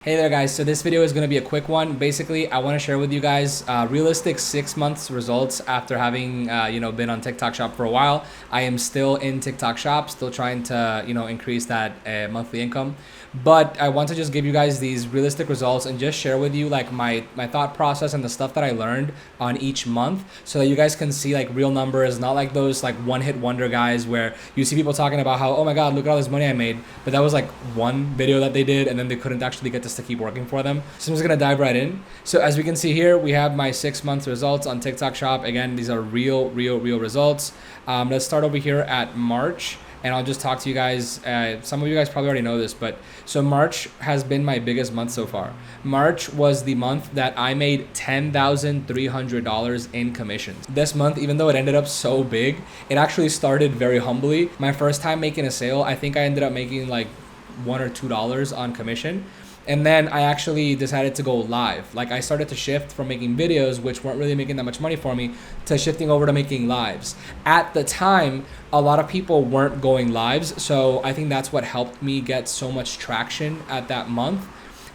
Hey there guys, so this video is going to be a quick one. Basically, I want to share with you guys realistic 6 months results after having been on TikTok Shop for a while. I am still in TikTok Shop, still trying to increase that monthly income. But I want to just give you guys these realistic results and just share with you like my thought process and the stuff that I learned on each month so that you guys can see like real numbers, not like those like one-hit wonder guys where you see people talking about how, oh my God, look at all this money I made. But that was like one video that they did and then they couldn't actually get this to keep working for them. So I'm just gonna dive right in. So as we can see here, we have my 6 month results on TikTok Shop. Again, these are real results. Let's start over here at March. And I'll just talk to you guys. Some of you guys probably already know this, but so March has been my biggest month so far. March was the month that I made $10,300 in commissions. This month, even though it ended up so big, it actually started very humbly. My first time making a sale, I think I ended up making like $1 or $2 on commission. And then I actually decided to go live. Like I started to shift from making videos, which weren't really making that much money for me, to shifting over to making lives. At the time, a lot of people weren't going lives. So I think that's what helped me get so much traction at that month.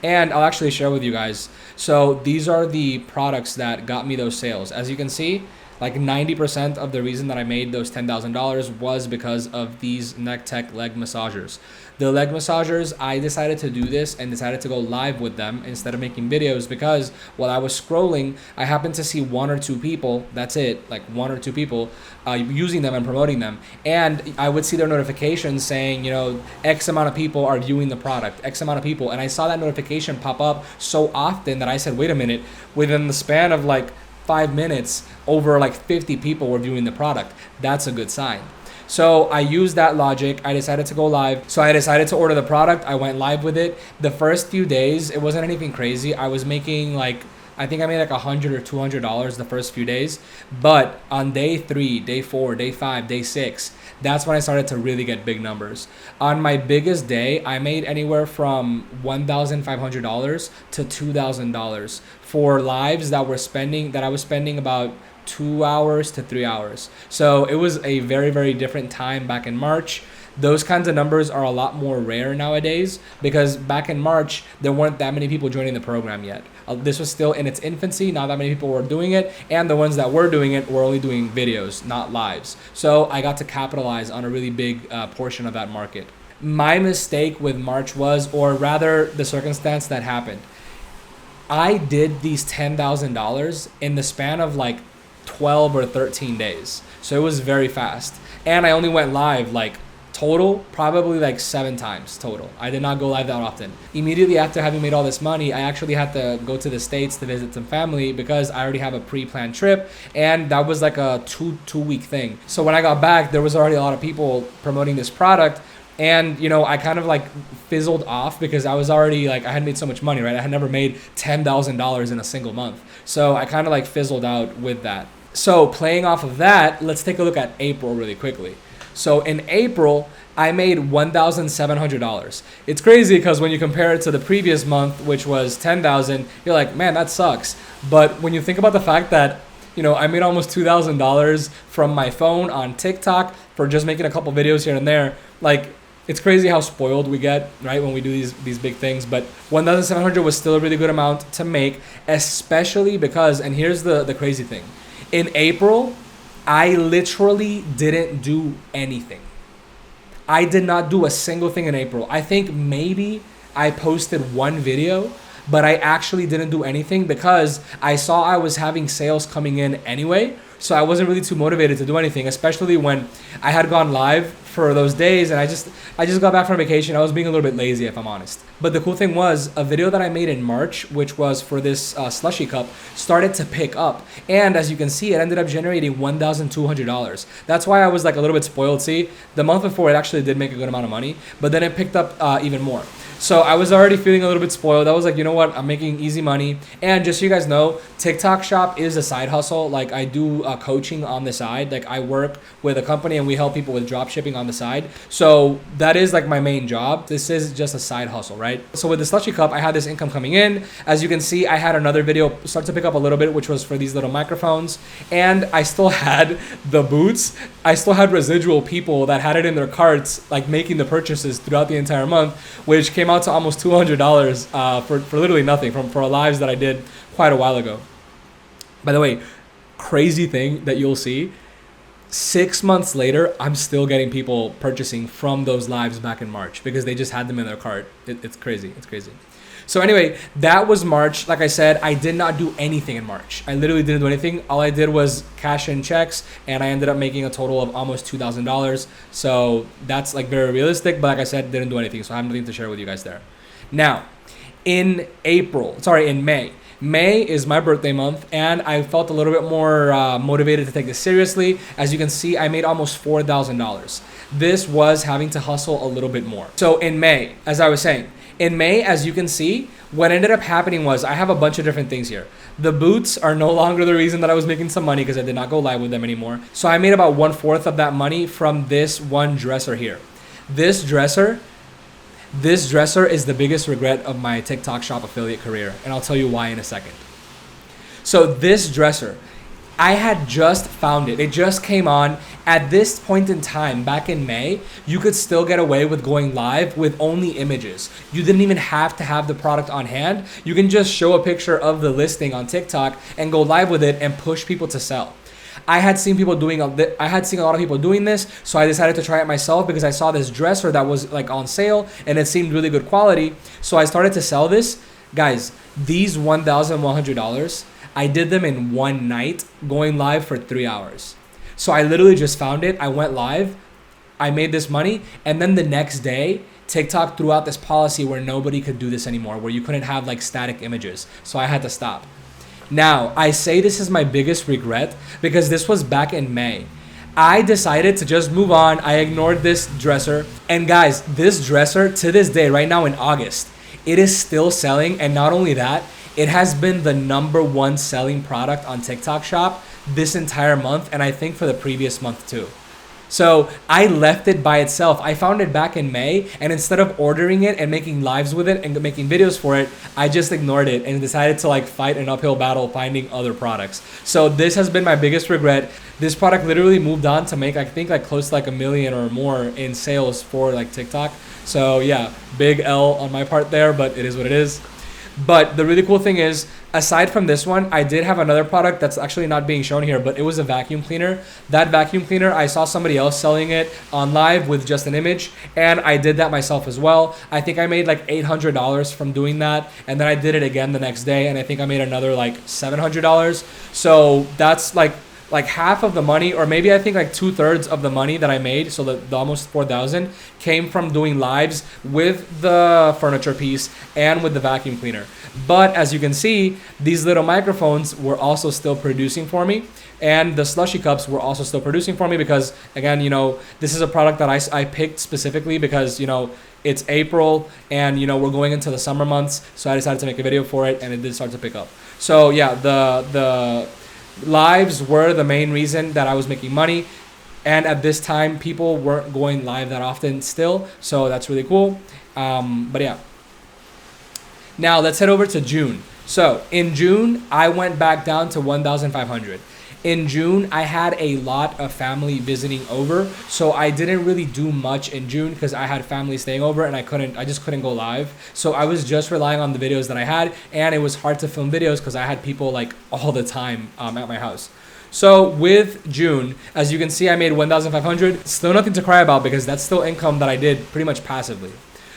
And I'll actually share with you guys. So these are the products that got me those sales. As you can see, like 90% of the reason that I made those $10,000 was because of these neck tech leg massagers. The leg massagers, I decided to do this and decided to go live with them instead of making videos because while I was scrolling, I happened to see 1 or 2 people, that's it, like 1 or 2 people using them and promoting them. And I would see their notifications saying, X amount of people are viewing the product, X amount of people. And I saw that notification pop up so often that I said, wait a minute, within the span of like 5 minutes, over like 50 people were viewing the product. That's a good sign. So I used that logic. I decided to go live. So I decided to order the product. I went live with it. The first few days, it wasn't anything crazy. I was making I think I made like $100 or $200 the first few days. But on day 3, day 4, day 5, day 6, that's when I started to really get big numbers. On my biggest day, I made anywhere from $1,500 to $2,000 for lives that I was spending about 2 hours to 3 hours. So it was a very different time back in March. Those kinds of numbers are a lot more rare nowadays because back in March, there weren't that many people joining the program yet. This was still in its infancy. Not that many people were doing it. And the ones that were doing it were only doing videos, not lives. So I got to capitalize on a really big portion of that market. My mistake with March was, or rather the circumstance that happened, I did these $10,000 in the span of like 12 or 13 days. So it was very fast. And I only went live total, probably like 7 times total. I did not go live that often. Immediately after having made all this money, I actually had to go to the States to visit some family because I already have a pre-planned trip and that was like a two-week thing. So when I got back, there was already a lot of people promoting this product. And, I kind of fizzled off because I was already I had made so much money, right? I had never made $10,000 in a single month. So I kind of fizzled out with that. So playing off of that, let's take a look at April really quickly. So in April, I made $1,700. It's crazy because when you compare it to the previous month, which was $10,000, you're like, man, that sucks. But when you think about the fact that I made almost $2,000 from my phone on TikTok for just making a couple videos here and there. It's crazy how spoiled we get, right, when we do these big things. But 1,700 was still a really good amount to make, especially because, and here's the crazy thing. In April, I literally didn't do anything. I did not do a single thing in April. I think maybe I posted 1 video, but I actually didn't do anything because I saw I was having sales coming in anyway. So I wasn't really too motivated to do anything, especially when I had gone live for those days and I just got back from vacation. I was being a little bit lazy, if I'm honest. But the cool thing was a video that I made in March, which was for this slushy cup, started to pick up. And as you can see, it ended up generating $1,200. That's why I was a little bit spoiled. See, the month before it actually did make a good amount of money, but then it picked up even more. So I was already feeling a little bit spoiled. I was like, you know what? I'm making easy money. And just so you guys know, TikTok Shop is a side hustle. I do coaching on the side. I work with a company and we help people with drop shipping on the side. So that is my main job. This is just a side hustle, right? So with the slushy cup, I had this income coming in. As you can see, I had another video start to pick up a little bit, which was for these little microphones. And I still had the boots. I still had residual people that had it in their carts, making the purchases throughout the entire month, which came came out to almost $200 for literally nothing for lives that I did quite a while ago. By the way, crazy thing that you'll see, 6 months later, I'm still getting people purchasing from those lives back in March because they just had them in their cart. It's crazy. It's crazy. So anyway, that was March. Like I said, I did not do anything in March. I literally didn't do anything. All I did was cash in checks, and I ended up making a total of almost $2,000. So that's like very realistic, but like I said, didn't do anything. So I have nothing to share with you guys there. Now, in May. May is my birthday month, and I felt a little bit more motivated to take this seriously. As you can see, I made almost $4,000. This was having to hustle a little bit more. So in May, as I was saying, in May, as you can see, what ended up happening was I have a bunch of different things here. The boots are no longer the reason that I was making some money because I did not go live with them anymore. So I made about 1/4 of that money from this one dresser here. This dresser is the biggest regret of my TikTok shop affiliate career, and I'll tell you why in a second. So this dresser, I had just found it. It just came on. At this point in time, back in May, you could still get away with going live with only images. You didn't even have to have the product on hand. You can just show a picture of the listing on TikTok and go live with it and push people to sell. I had seen a lot of people doing this, so I decided to try it myself because I saw this dresser that was like on sale and it seemed really good quality. So I started to sell this. Guys, these $1,100, I did them in one night, going live for 3 hours. So I literally just found it. I went live, I made this money, and then the next day, TikTok threw out this policy where nobody could do this anymore, where you couldn't have like static images. So I had to stop. Now, I say this is my biggest regret because this was back in May. I decided to just move on. I ignored this dresser. And guys, this dresser to this day, right now in August, it is still selling. And not only that, it has been the #1 selling product on TikTok Shop this entire month, and I think for the previous month too. So I left it by itself. I found it back in May, and instead of ordering it and making lives with it and making videos for it, I just ignored it and decided to like fight an uphill battle finding other products. So this has been my biggest regret. This product literally moved on to make, I think, like close to like $1 million or more in sales for like TikTok. So yeah, big L on my part there, but it is what it is. But the really cool thing is, aside from this one, I did have another product that's actually not being shown here, but it was a vacuum cleaner. That vacuum cleaner, I saw somebody else selling it on live with just an image, and I did that myself as well. I think I made like $800 from doing that, and then I did it again the next day, and I think I made another like $700. So that's like half of the money, or maybe I think like 2/3 of the money that I made, so the almost 4,000 came from doing lives with the furniture piece and with the vacuum cleaner. But as you can see, these little microphones were also still producing for me, and the slushy cups were also still producing for me because, again, you know, this is a product that I picked specifically because, you know, it's April and, you know, we're going into the summer months, so I decided to make a video for it, and it did start to pick up. So yeah, the lives were the main reason that I was making money, and at this time people weren't going live that often still, so that's really cool. But yeah, now let's head over to June. So in June, I went back down to 1,500. In June, I had a lot of family visiting over, so I didn't really do much in June because I had family staying over and I just couldn't go live. So I was just relying on the videos that I had, and it was hard to film videos because I had people like all the time at my house. So with June, as you can see, I made 1,500. Still nothing to cry about because that's still income that I did pretty much passively.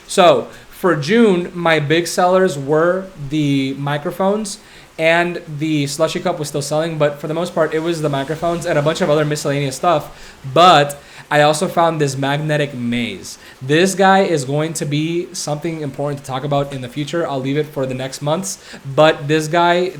So for June, my big sellers were the microphones, and the slushy cup was still selling, but for the most part, it was the microphones and a bunch of other miscellaneous stuff. But I also found this magnetic maze. This guy is going to be something important to talk about in the future. I'll leave it for the next months, but this guy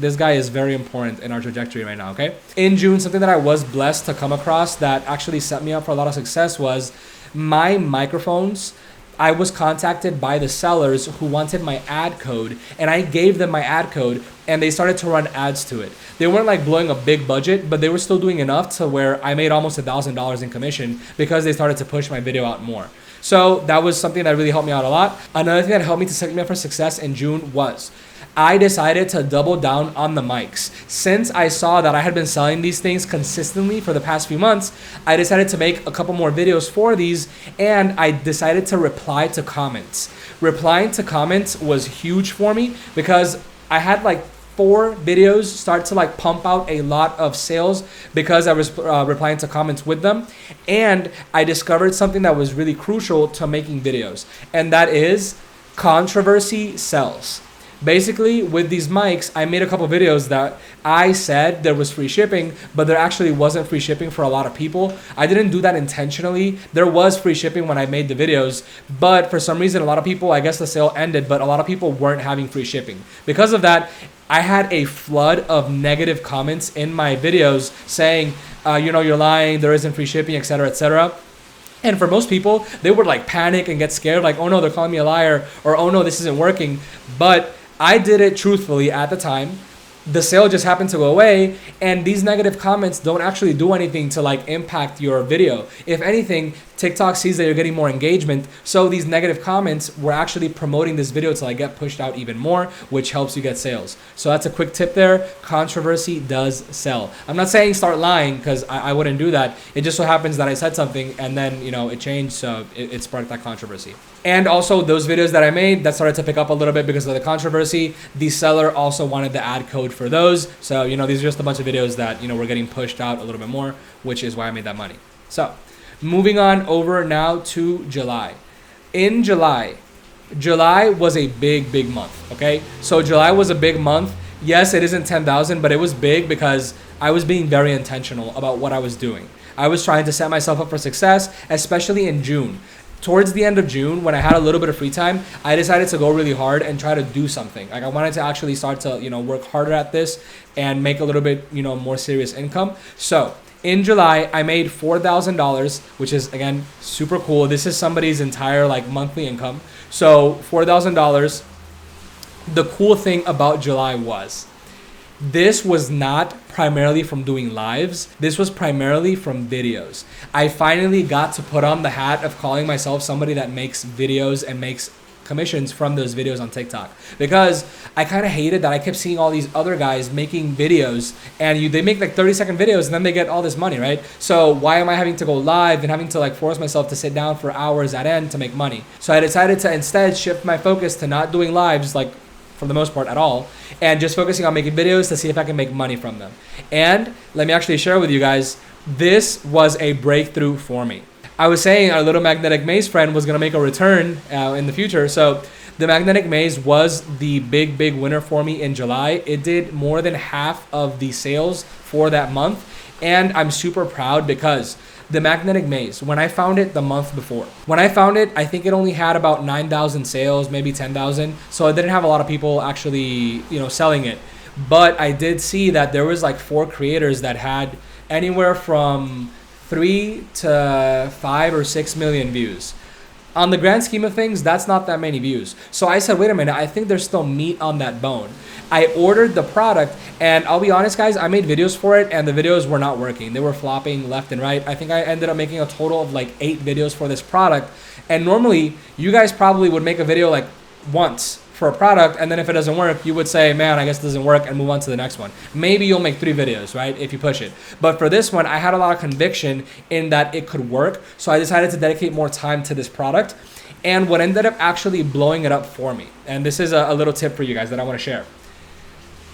is very important in our trajectory right now, okay? In June, something that I was blessed to come across that actually set me up for a lot of success was my microphones. I was contacted by the sellers who wanted my ad code, and I gave them my ad code, and they started to run ads to it. They weren't like blowing a big budget, but they were still doing enough to where I made almost $1,000 in commission because they started to push my video out more. So that was something that really helped me out a lot. Another thing that helped me to set me up for success in June was I decided to double down on the mics. Since I saw that I had been selling these things consistently for the past few months, I decided to make a couple more videos for these, and I decided to reply to comments. Replying to comments was huge for me because I had like 4 videos start to like pump out a lot of sales because I was replying to comments with them. And I discovered something that was really crucial to making videos, and that is controversy sells. Basically, with these mics, I made a couple videos that I said there was free shipping, but there actually wasn't free shipping for a lot of people. I didn't do that intentionally. There was free shipping when I made the videos, but for some reason, a lot of people, I guess the sale ended, but a lot of people weren't having free shipping. Because of that, I had a flood of negative comments in my videos saying, you're lying, there isn't free shipping, etc., etc. And for most people, they would like panic and get scared, like, oh no, they're calling me a liar, or oh no, this isn't working. But I did it truthfully at the time. The sale just happened to go away, and these negative comments don't actually do anything to like impact your video. If anything, TikTok sees that you're getting more engagement, so these negative comments were actually promoting this video to like get pushed out even more, which helps you get sales. So that's a quick tip there. Controversy does sell. I'm not saying start lying, because I wouldn't do that. It just so happens that I said something and then it changed, so it sparked that controversy. And also those videos that I made that started to pick up a little bit because of the controversy, the seller also wanted the ad code for those. So these are just a bunch of videos that were getting pushed out a little bit more, which is why I made that money. So moving on over now to July. In July was a big month, okay? So July was a big month. Yes, it isn't 10,000, but it was big because I was being very intentional about what I was doing. I was trying to set myself up for success, especially in June. Towards the end of June, when I had a little bit of free time, I decided to go really hard and try to do something. Like I wanted to actually start to, work harder at this and make a little bit, more serious income. So in July, I made $4,000, which is, again, super cool. This is somebody's entire like monthly income. So $4,000. The cool thing about July was this was not primarily from doing lives. This was primarily from videos. I finally got to put on the hat of calling myself somebody that makes videos and makes commissions from those videos on TikTok, because I kind of hated that I kept seeing all these other guys making videos and they make like 30-second videos and then they get all this money, right? So why am I having to go live and having to like force myself to sit down for hours at end to make money? So I decided to instead shift my focus to not doing lives, like for the most part at all, and just focusing on making videos to see if I can make money from them. And let me actually share with you guys, this was a breakthrough for me. I was saying our little magnetic maze friend was gonna make a return in the future. So the magnetic maze was the big winner for me in July. It did more than half of the sales for that month. And I'm super proud because the magnetic maze, when I found it the month before, I think it only had about 9,000 sales, maybe 10,000. So I didn't have a lot of people actually, selling it. But I did see that there was like 4 creators that had anywhere from 3 to 5 or 6 million views. On the grand scheme of things, that's not that many views. So I said, wait a minute, I think there's still meat on that bone. I ordered the product, and I'll be honest, guys, I made videos for it, and the videos were not working. They were flopping left and right. I think I ended up making a total of like 8 videos for this product. And normally, you guys probably would make a video like once for a product, and then if it doesn't work, you would say, man, I guess it doesn't work, and move on to the next one. Maybe you'll make 3 videos, right, if you push it. But for this one, I had a lot of conviction in that it could work, so I decided to dedicate more time to this product. And what ended up actually blowing it up for me, and this is a little tip for you guys that I want to share.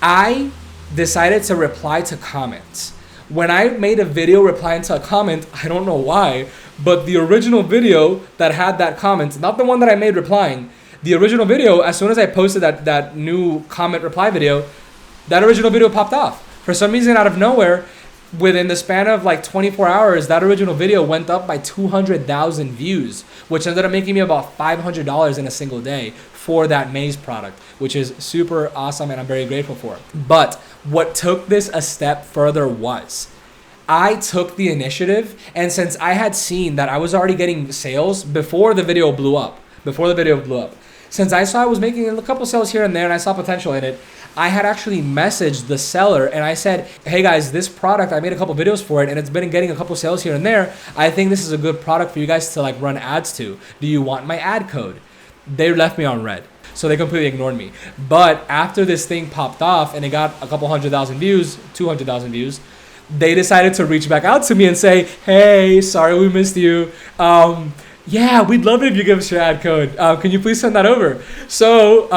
I decided to reply to comments. When I made a video replying to a comment, I don't know why, but the original video that had that comment, not the one that I made replying, the original video, as soon as I posted that new comment reply video, that original video popped off. For some reason, out of nowhere, within the span of like 24 hours, that original video went up by 200,000 views, which ended up making me about $500 in a single day for that maze product, which is super awesome and I'm very grateful for. But what took this a step further was I took the initiative, and since I had seen that I was already getting sales before the video blew up, since I saw I was making a couple sales here and there and I saw potential in it, I had actually messaged the seller and I said, hey guys, this product, I made a couple videos for it and it's been getting a couple sales here and there. I think this is a good product for you guys to like run ads to. Do you want my ad code? They left me on red. So they completely ignored me. But after this thing popped off and it got a couple 100,000 views, 200,000 views, they decided to reach back out to me and say, hey, sorry we missed you. Yeah, we'd love it if you give us your ad code. Can you please send that over? So,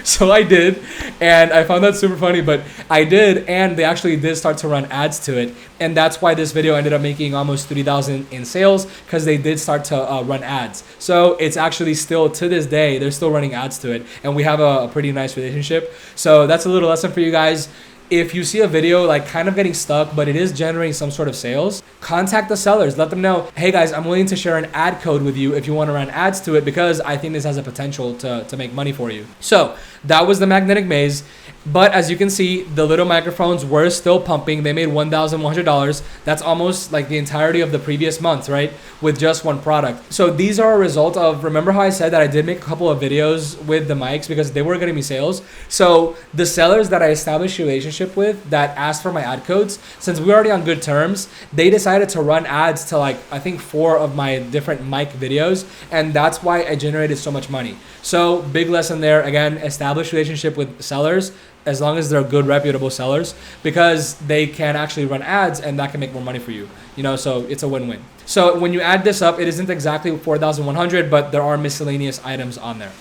so I did, and I found that super funny, but I did, and they actually did start to run ads to it. And that's why this video ended up making almost 3,000 in sales, because they did start to run ads. So it's actually still, to this day, they're still running ads to it, and we have a pretty nice relationship. So that's a little lesson for you guys. If you see a video like kind of getting stuck, but it is generating some sort of sales, contact the sellers. Let them know, hey guys, I'm willing to share an ad code with you if you want to run ads to it, because I think this has a potential to make money for you. So that was the magnetic maze. But as you can see, the little microphones were still pumping. They made $1,100. That's almost like the entirety of the previous month, right? With just one product. So these are a result of, remember how I said that I did make a couple of videos with the mics because they were getting me sales. So the sellers that I established a relationship with that asked for my ad codes, since we were already on good terms, they decided to run ads to like, I think 4 of my different mic videos. And that's why I generated so much money. So big lesson there. Again, establish relationship with sellers, as long as they're good, reputable sellers, because they can actually run ads and that can make more money for you. You know, so it's a win-win. So when you add this up, it isn't exactly 4,100, but there are miscellaneous items on there.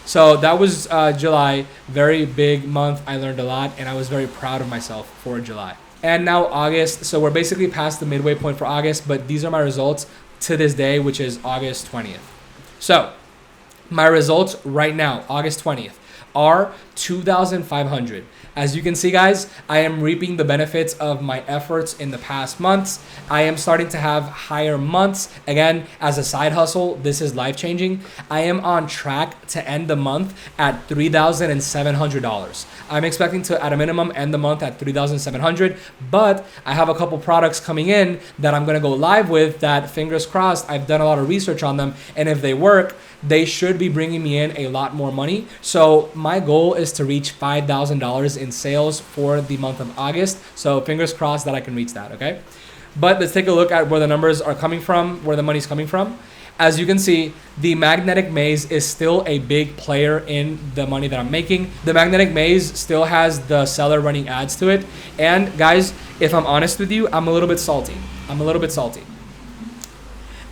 So that was July, very big month. I learned a lot and I was very proud of myself for July. And now August. So we're basically past the midway point for August, but these are my results to this day, which is August 20th. So my results right now, August 20th, are 2,500. As you can see, guys, I am reaping the benefits of my efforts in the past months. I am starting to have higher months. Again, as a side hustle, this is life-changing. I am on track to end the month at $3,700. I'm expecting to, at a minimum, end the month at $3,700, but I have a couple products coming in that I'm gonna go live with that, fingers crossed, I've done a lot of research on them, and if they work, they should be bringing me in a lot more money. So my goal is to reach $5,000 in sales for the month of August. So fingers crossed that I can reach that, okay? But let's take a look at where the numbers are coming from, where the money's coming from. As you can see, the magnetic maze is still a big player in the money that I'm making. The magnetic maze still has the seller running ads to it. And guys, if I'm honest with you, I'm a little bit salty.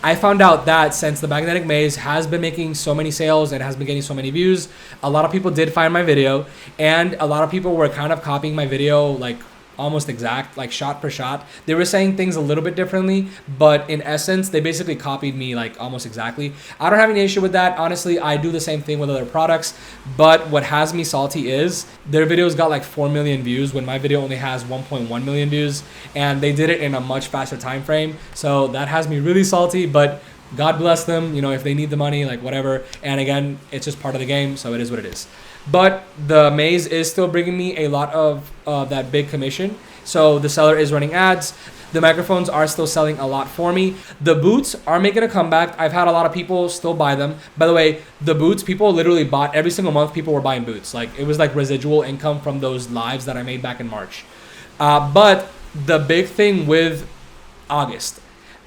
I found out that since the magnetic maze has been making so many sales and has been getting so many views, a lot of people did find my video, and a lot of people were kind of copying my video like almost exact, like shot per shot. They were saying things a little bit differently, but in essence, they basically copied me like almost exactly. I don't have any issue with that. Honestly, I do the same thing with other products, but what has me salty is their videos got like 4 million views when my video only has 1.1 million views, and they did it in a much faster time frame. So that has me really salty, but God bless them, you know, if they need the money, like whatever. And again, it's just part of the game, so it is what it is. But the maze is still bringing me a lot of that big commission. So the seller is running ads. The microphones are still selling a lot for me. The boots are making a comeback. I've had a lot of people still buy them. By the way, the boots, people literally bought every single month. People were buying boots. Like it was like residual income from those lives that I made back in March. But the big thing with August,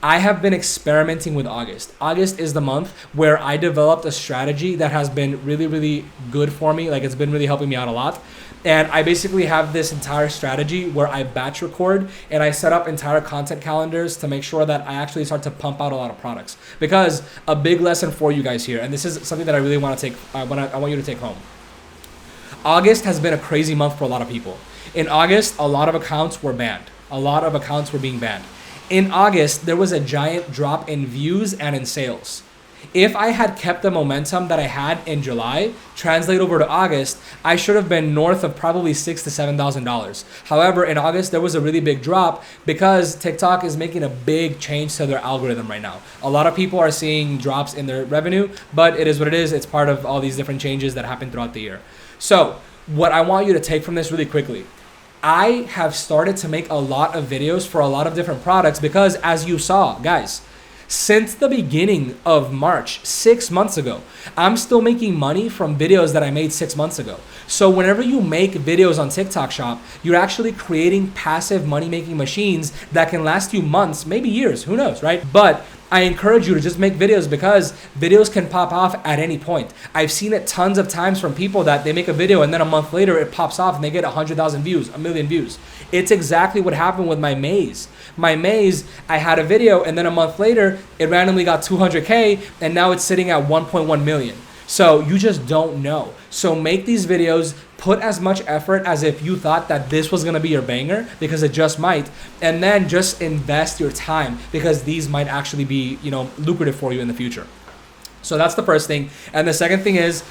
I have been experimenting with August. August is the month where I developed a strategy that has been really, really good for me. Like it's been really helping me out a lot. And I basically have this entire strategy where I batch record and I set up entire content calendars to make sure that I actually start to pump out a lot of products. Because a big lesson for you guys here, and this is something that I really want to take, I want you to take home. August has been a crazy month for a lot of people. In August, a lot of accounts were banned. A lot of accounts were being banned. In August, there was a giant drop in views and in sales. If I had kept the momentum that I had in July, translate over to August, I should have been north of probably $6,000 to $7,000. However, in August, there was a really big drop because TikTok is making a big change to their algorithm right now. A lot of people are seeing drops in their revenue, but it is what it is. It's part of all these different changes that happen throughout the year. So what I want you to take from this really quickly, I have started to make a lot of videos for a lot of different products because, as you saw, guys, since the beginning of March, 6 months ago, I'm still making money from videos that I made 6 months ago. So whenever you make videos on TikTok Shop, you're actually creating passive money-making machines that can last you months, maybe years, who knows, right? But I encourage you to just make videos because videos can pop off at any point. I've seen it tons of times from people that they make a video and then a month later it pops off and they get 100,000 views, 1,000,000 views. It's exactly what happened with my maze. My maze, I had a video and then a month later it randomly got 200K and now it's sitting at 1.1 million. So you just don't know. So make these videos, put as much effort as if you thought that this was gonna be your banger, because it just might, and then just invest your time because these might actually be, lucrative for you in the future. So that's the first thing. And the second thing is,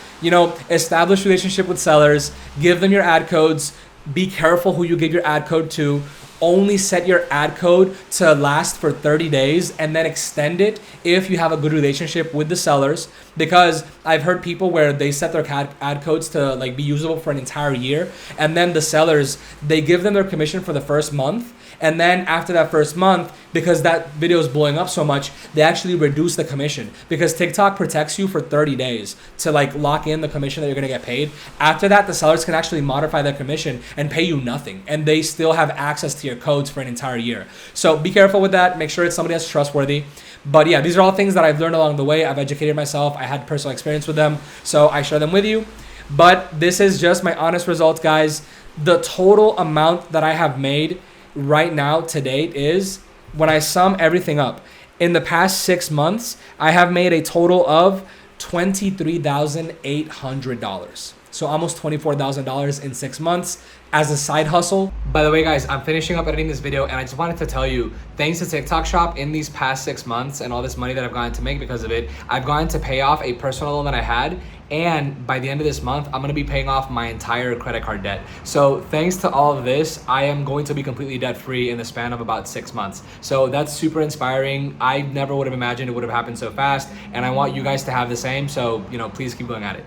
establish relationship with sellers, give them your ad codes, be careful who you give your ad code to. Only set your ad code to last for 30 days and then extend it if you have a good relationship with the sellers, because I've heard people where they set their ad codes to like be usable for an entire year, and then the sellers, they give them their commission for the first month, and then after that first month, because that video is blowing up so much, they actually reduce the commission, because TikTok protects you for 30 days to like lock in the commission that you're gonna get paid. After that, the sellers can actually modify their commission and pay you nothing, and they still have access to your codes for an entire year. So be careful with that. Make sure it's somebody that's trustworthy. But yeah, these are all things that I've learned along the way. I've educated myself. I had personal experience with them, so I share them with you. But this is just my honest results, guys. The total amount that I have made right now to date is, when I sum everything up, in the past 6 months, I have made a total of $23,800. So almost $24,000 in 6 months as a side hustle. By the way, guys, I'm finishing up editing this video and I just wanted to tell you, thanks to TikTok Shop, in these past 6 months and all this money that I've gotten to make because of it, I've gotten to pay off a personal loan that I had. And by the end of this month, I'm gonna be paying off my entire credit card debt. So thanks to all of this, I am going to be completely debt free in the span of about 6 months. So that's super inspiring. I never would have imagined it would have happened so fast. And I want you guys to have the same. So, please keep going at it.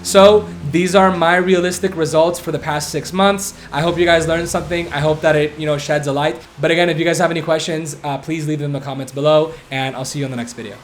So these are my realistic results for the past 6 months. I hope you guys learned something. I hope that it, sheds a light. But again, if you guys have any questions, please leave them in the comments below, and I'll see you on the next video.